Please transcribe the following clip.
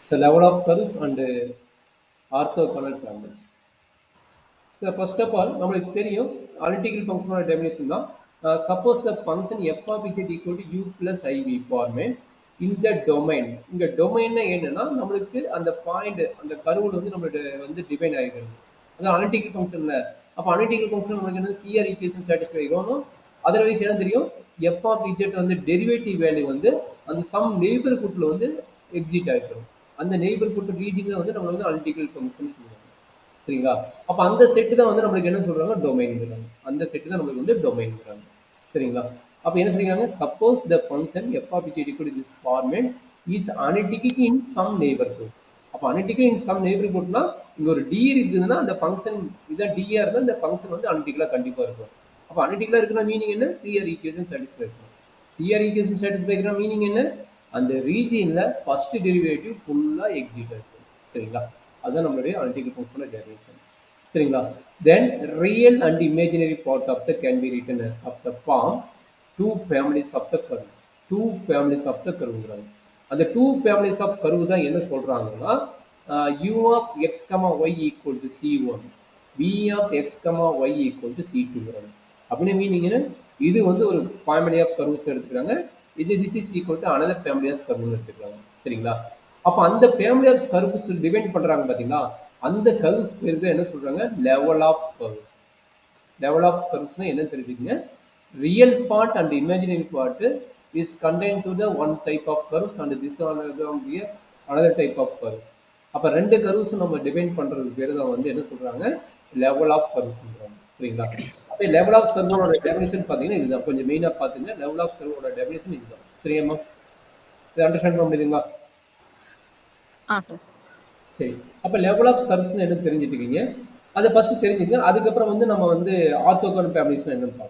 So level of curves and orthogonal families. So first of all, நம்மளுக்கு தெரியும் analytical function definition தான். Suppose the function f of z equal to u plus iv format in the domain. இந்த domain என்னன்னா நம்மளுக்கு அந்த point அந்த கர்வ்ல வந்து நம்மளுக்கு வந்து டிஃபைன் ஆகிருக்கு. அது analytical functionல. அப்ப analytical function நமக்கு என்ன CR equation satisfy ஆகணும். அதர்வைஸ் என்ன தெரியும் f of z வந்து டெரிவேட்டிவ் வேல்யூ வந்து அந்த சம் நெய்பர்ஹுட்ல வந்து எக்ஸிட் ஆகிடும். அந்த நெய்பர்ஹுட் ரீஜியன்ல வந்து நம்ம வந்து analytical function சொல்லுவோம். சரிங்களா? அப்ப அந்த செட் தான் வந்து நம்மளுக்கு என்ன சொல்றாங்க டொமைன்ங்கிறாங்க. அந்த செட் தான் நம்மளுக்கு வந்து டொமைன்ங்கிறாங்க. சரிங்களா? அப்ப என்ன சொல்றாங்க? Suppose the function f of z equal to this format is analytic in some neighborhood. அப்ப analytic in some neighborhoodனா இங்க ஒரு d இருக்குதுன்னா அந்த ஃபங்க்ஷன் இதான் d ஆ இருந்தா அந்த ஃபங்க்ஷன் வந்து அனலிட்டிக்கலா கண்டிப்பா இருக்கும். அப்ப அனலிட்டிக்கலா இருக்குன்னா மீனிங் என்ன? CR ஈக்குவேஷன் சாட்டிஸ்ஃபை இருக்கும். CR ஈக்குவேஷன் சாட்டிஸ்ஃபை இருக்குன்னா மீனிங் என்ன? அந்த ரீஜியன்ல ஃபர்ஸ்ட் டெரிவேட்டிவ் ஃபுல்லா எக்ஸிட் ஆகும். சரிங்களா? அதுதான் நம்மளுடைய அனலிட்டிக்கல் ஃபங்க்ஷனோட டெஃபினிஷன். சரிங்களா? Then real and imaginary part of the can be written as of the form two families of the curve. two families of the curveங்கிறாங்க. அந்த two families of curve தான் என்ன சொல்றாங்கன்னா u of x, y equal to c1, v of x, y equal to c2ங்கிறாங்க. அப்படின்னு meaning என்ன? இது வந்து ஒரு family of curves எடுத்துக்கிறாங்க. இது this is equal to another family of curves எடுத்துக்கிறாங்க. சரிங்களா? அப்ப அந்த ஃபேமிலி ஆஃப் கர்வ்ஸ் டிவைட் பண்றாங்க பாத்தீங்களா? அந்த கர்வ்ஸ் பேருக்கு என்ன சொல்றாங்க? Level of curves. Level of கர்வ்ஸ்னா என்ன தெரிஞ்சுக்கங்க? Real part and imaginary part is contained to the one type of curves and this one another type of curves. அப்ப ரெண்டு கர்வ்ஸ் நம்ம டிவைட் பண்றது பேரு தான் வந்து என்ன சொல்றாங்க? லெவல் ஆஃப் கர்வ்ஸ்ங்கறாங்க. சரிங்களா? அப்ப லெவல் ஆஃப் கர்வோட டெஃபினிஷன் பாத்தீங்கன்னா இதுதான். கொஞ்சம் மெயினா பாத்துங்க. லெவல் ஆஃப் கர்வோட டெஃபினிஷன் இதுதான். சரியாமா? இதை அண்டர்ஸ்டாண்ட் பண்ண முடியுதுங்களா? சார். சரி. அப்ப லெவல் ஆஃப் கர்வ்ஸ்னா என்ன தெரிஞ்சுட்டீங்க. அதை ஃபர்ஸ்ட் தெரிஞ்சுங்க. அதுக்கப்புறம் வந்து நம்ம வந்து ஆர்த்தோகோனல் ஃபேமிலிஸ்னா என்னன்னு பார்ப்போம்.